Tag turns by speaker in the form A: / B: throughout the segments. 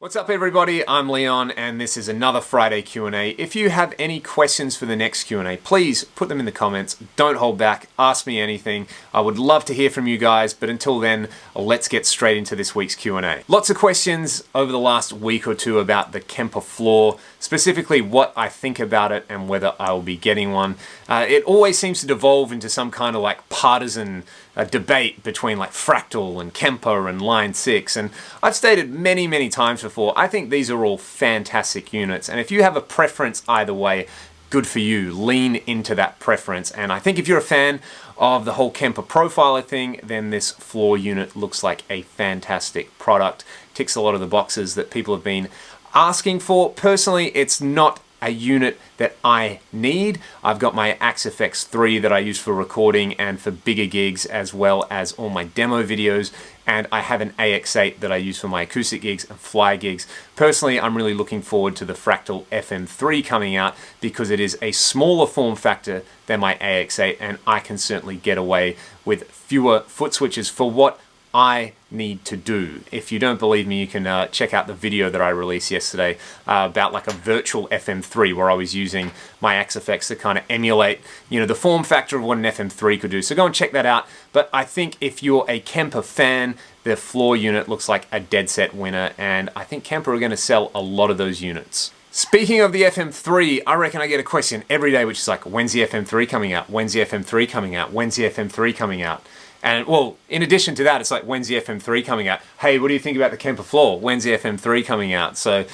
A: What's up everybody, I'm Leon and this is another Friday Q&A. If you have any questions for the next Q&A, please put them in the comments. Don't hold back, ask me anything. I would love to hear from you guys, but until then, let's get straight into this week's Q&A. Lots of questions over the last week or two about the Kemper Floor, specifically what I think about it and whether I will be getting one. It always seems to devolve into some kind of like partisan debate between like Fractal and Kemper and Line 6, and I've stated many times before, I think these are all fantastic units, and if you have a preference either way, good for you. Lean into that preference, and I think if you're a fan of the whole Kemper profiler thing, then this floor unit looks like a fantastic product. Ticks a lot of the boxes that people have been asking for. Personally, it's not a unit that I need. I've got my FM3 that I use for recording and for bigger gigs, as well as all my demo videos, and I have an AX8 that I use for my acoustic gigs and fly gigs. Personally, I'm really looking forward to the Fractal FM3 coming out because it is a smaller form factor than my AX8, and I can certainly get away with fewer foot switches for what I need to do. If you don't believe me, you can check out the video that I released yesterday about like a virtual FM3 where I was using my Axe-Fx to kind of emulate, you know, the form factor of what an FM3 could do. So go and check that out. But I think if you're a Kemper fan, the floor unit looks like a dead set winner, and I think Kemper are going to sell a lot of those units. Speaking of the FM3, I reckon I get a question every day which is like, when's the FM3 coming out? When's the FM3 coming out? When's the FM3 coming out? And well, in addition to that, it's like, when's the FM3 coming out? Hey, what do you think about the Kemper Floor? When's the FM3 coming out? So,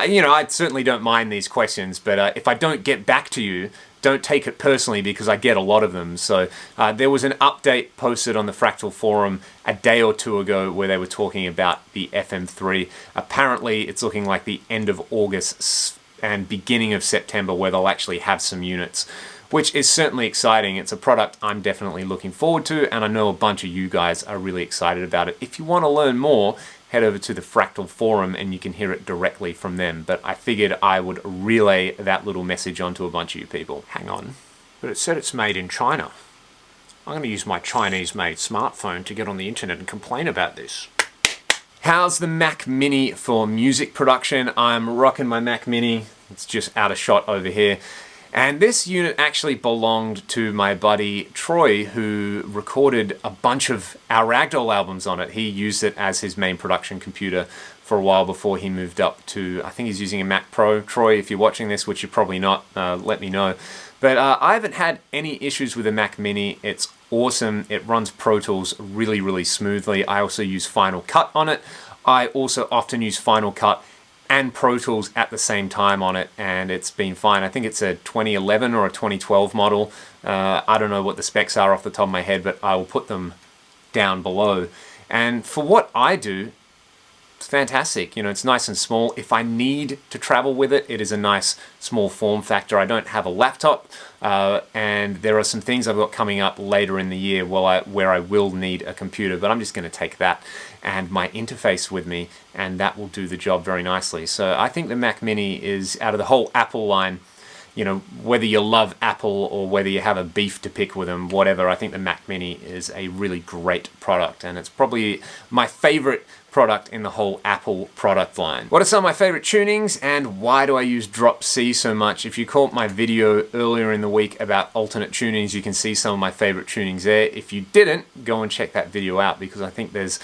A: you know, I certainly don't mind these questions, but if I don't get back to you, don't take it personally because I get a lot of them. So there was an update posted on the Fractal forum a day or two ago where they were talking about the FM3. Apparently, it's looking like the end of August and beginning of September where they'll actually have some units, which is certainly exciting. It's a product I'm definitely looking forward to, and I know a bunch of you guys are really excited about it. If you want to learn more, head over to the Fractal forum and you can hear it directly from them. But I figured I would relay that little message onto a bunch of you people. Hang on, but it said it's made in China. I'm going to use my Chinese-made smartphone to get on the internet and complain about this. How's the Mac Mini for music production? I'm rocking my Mac Mini. It's just out of shot over here. And this unit actually belonged to my buddy Troy, who recorded a bunch of our Ragdoll albums on it. He used it as his main production computer for a while before he moved up to, I think he's using a Mac Pro. Troy, if you're watching this, which you're probably not, let me know. But I haven't had any issues with the Mac Mini. It's awesome. It runs Pro Tools really smoothly. I also use Final Cut on it. I also often use Final Cut and Pro Tools at the same time on it, and it's been fine. I think it's a 2011 or a 2012 model. I don't know what the specs are off the top of my head, but I will put them down below. And for what I do, it's fantastic. You know, it's nice and small. If I need to travel with it, it is a nice small form factor. I don't have a laptop, and there are some things I've got coming up later in the year where I will need a computer, but I'm just going to take that and my interface with me, and that will do the job very nicely. So I think the Mac Mini is, out of the whole Apple line, you know, whether you love Apple or whether you have a beef to pick with them, whatever, I think the Mac Mini is a really great product, and it's probably my favorite product in the whole Apple product line. What are some of my favorite tunings, and why do I use Drop C so much? If you caught my video earlier in the week about alternate tunings, you can see some of my favorite tunings there. If you didn't, go and check that video out because I think there's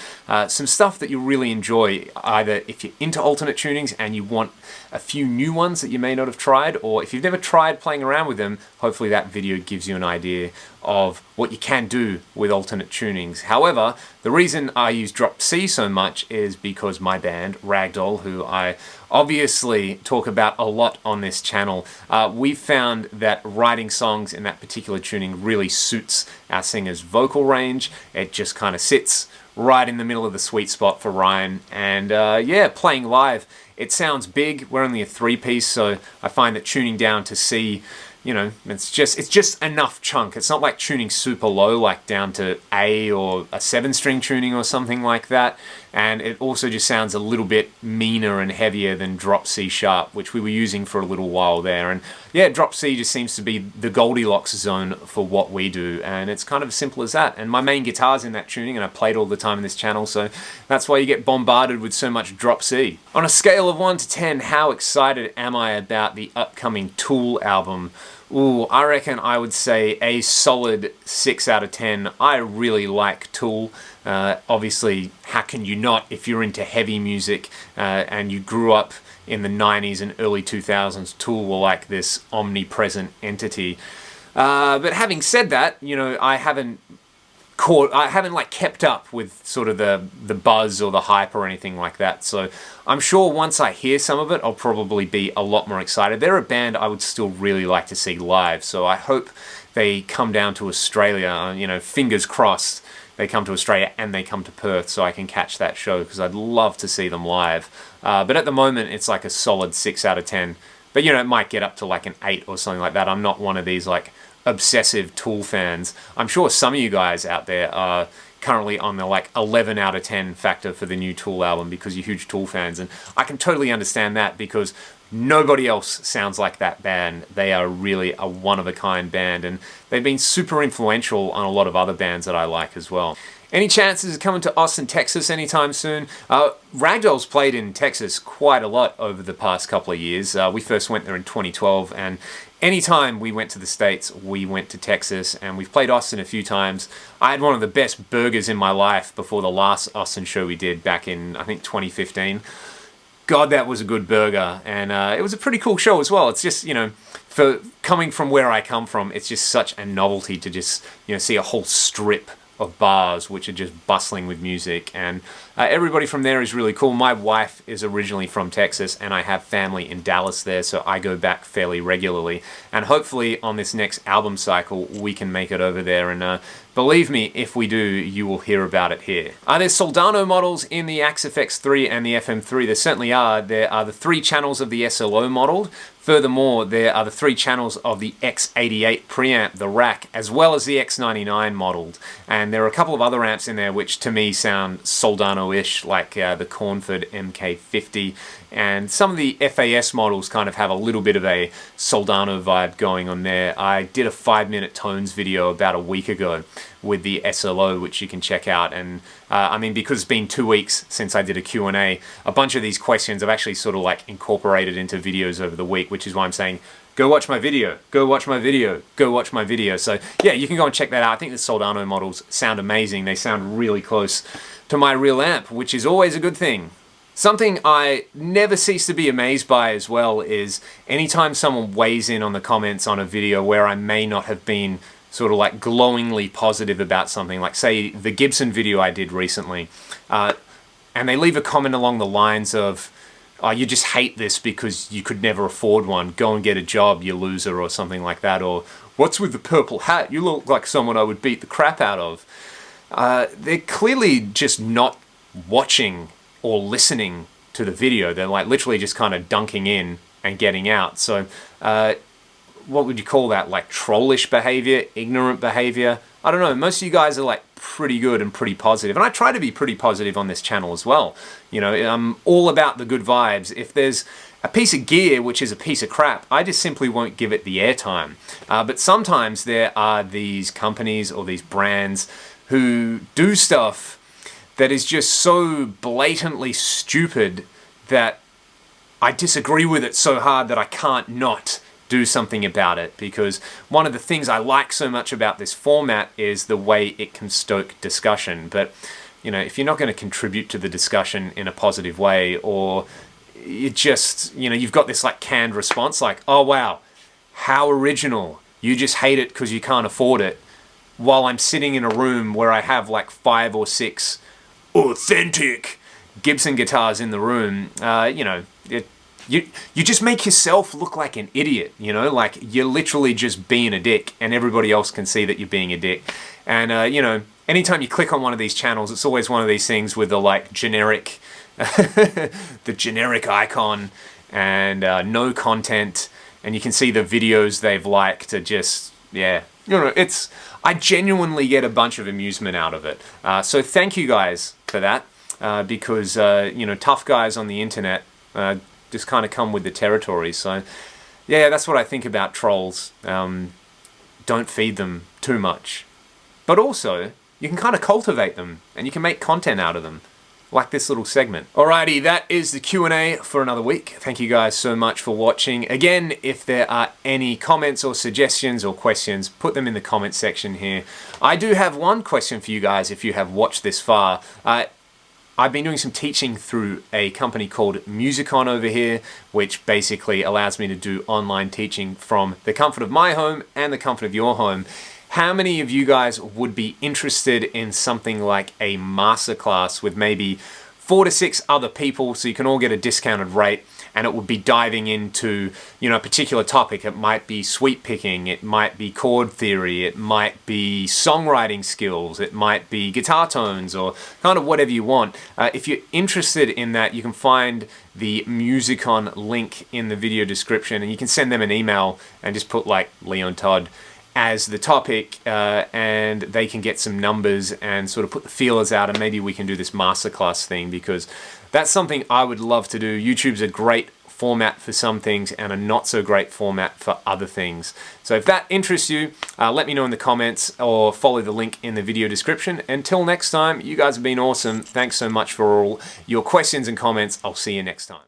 A: some stuff that you'll really enjoy, either if you're into alternate tunings and you want a few new ones that you may not have tried, or if you've never tried playing around with them, hopefully that video gives you an idea of what you can do with alternate tunings. However, the reason I use Drop C so much is because my band, Ragdoll, who I obviously talk about a lot on this channel, we've found that writing songs in that particular tuning really suits our singer's vocal range. It just kind of sits right in the middle of the sweet spot for Ryan, and yeah, playing live, it sounds big. We're only a 3-piece, so I find that tuning down to C, you know, it's just enough chunk. It's not like tuning super low, like down to A or a 7-string tuning or something like that. and it also just sounds a little bit meaner and heavier than drop C sharp, which we were using for a little while there. And yeah, drop C just seems to be the Goldilocks zone for what we do, and it's kind of as simple as that. And my main guitar's in that tuning, and I played all the time in this channel, so that's why you get bombarded with so much drop C. On a scale of 1 to 10, how excited am I about the upcoming Tool album? Ooh, I reckon I would say a solid 6 out of 10. I really like Tool. Obviously, how can you not if you're into heavy music and you grew up in the 90s and early 2000s? Tool were like this omnipresent entity. But having said that, you know, I haven't like kept up with sort of the buzz or the hype or anything like that. So I'm sure once I hear some of it, I'll probably be a lot more excited. They're a band I would still really like to see live. So I hope they come down to Australia. You know, fingers crossed they come to Australia and they come to Perth so I can catch that show, because I'd love to see them live. But at the moment, it's like a solid 6 out of 10. But you know, it might get up to like an 8 or something like that. I'm not one of these like obsessive Tool fans. I'm sure some of you guys out there are currently on the like 11 out of 10 factor for the new Tool album because you're huge Tool fans, and I can totally understand that because nobody else sounds like that band. They are really a one-of-a-kind band, and they've been super influential on a lot of other bands that I like as well. Any chances of coming to Austin, Texas anytime soon? Ragdoll's played in Texas quite a lot over the past couple of years. We first went there in 2012, and anytime we went to the States, we went to Texas, and we've played Austin a few times. I had one of the best burgers in my life before the last Austin show we did back in, I think, 2015. God, that was a good burger, and it was a pretty cool show as well. It's just, you know, for coming from where I come from, it's just such a novelty to just, you know, see a whole strip of bars which are just bustling with music, and everybody from there is really cool. My wife is originally from Texas, and I have family in Dallas there, so I go back fairly regularly, and hopefully on this next album cycle we can make it over there, and believe me, if we do, you will hear about it here. There's Soldano models in the Axe FX3 and the FM3. There certainly are. There are the 3 channels of the SLO modeled. Furthermore, there are the 3 channels of the X88 preamp, the rack, as well as the X99 modeled. And there are a couple of other amps in there which to me sound Soldano-ish, like the Cornford MK50. And some of the FAS models kind of have a little bit of a Soldano vibe going on there. I did a 5-minute tones video about a week ago with the SLO, which you can check out. And I mean, because it's been 2 weeks since I did a Q&A, a bunch of these questions I've actually sort of like incorporated into videos over the week, which is why I'm saying, go watch my video, go watch my video, go watch my video. So yeah, you can go and check that out. I think the Soldano models sound amazing. They sound really close to my real amp, which is always a good thing. Something I never cease to be amazed by as well is anytime someone weighs in on the comments on a video where I may not have been sort of like glowingly positive about something, like say the Gibson video I did recently, and they leave a comment along the lines of, oh, you just hate this because you could never afford one, go and get a job, you loser, or something like that, or what's with the purple hat, you look like someone I would beat the crap out of. They're clearly just not watching or listening to the video. They're like literally just kind of dunking in and getting out. So what would you call that? Like trollish behavior, ignorant behavior? I don't know. Most of you guys are like pretty good and pretty positive, and I try to be pretty positive on this channel as well. You know, I'm all about the good vibes. If there's a piece of gear which is a piece of crap, I just simply won't give it the airtime. But sometimes there are these companies or these brands who do stuff that is just so blatantly stupid that I disagree with it so hard that I can't not do something about it, because one of the things I like so much about this format is the way it can stoke discussion. But you know, if you're not going to contribute to the discussion in a positive way, or you just, you know, you've got this like canned response like, oh wow, how original, you just hate it because you can't afford it, while I'm sitting in a room where I have like 5 or 6 authentic Gibson guitars in the room, you know, you just make yourself look like an idiot, you know, like you're literally just being a dick, and everybody else can see that you're being a dick. And you know, anytime you click on one of these channels, it's always one of these things with the like generic, the generic icon and no content, and you can see the videos they've liked are just, yeah, you know, I genuinely get a bunch of amusement out of it. So thank you guys for that. because you know, tough guys on the internet just kind of come with the territory. So yeah, that's what I think about trolls. Don't feed them too much, but also you can kind of cultivate them and you can make content out of them, like this little segment. Alrighty, that is the Q&A for another week. Thank you guys so much for watching. Again, if there are any comments or suggestions or questions, put them in the comment section here. I do have one question for you guys if you have watched this far. I've been doing some teaching through a company called Musicon over here, which basically allows me to do online teaching from the comfort of my home and the comfort of your home. How many of you guys would be interested in something like a masterclass with maybe 4 to 6 other people so you can all get a discounted rate, and it would be diving into, you know, a particular topic? It might be sweep picking, it might be chord theory, it might be songwriting skills, it might be guitar tones, or kind of whatever you want. If you're interested in that, you can find the Musicon link in the video description, and you can send them an email and just put like Leon Todd as the topic, and they can get some numbers and sort of put the feelers out, and maybe we can do this masterclass thing, because that's something I would love to do. YouTube's a great format for some things and a not so great format for other things. So if that interests you, let me know in the comments or follow the link in the video description. Until next time, you guys have been awesome. Thanks so much for all your questions and comments. I'll see you next time.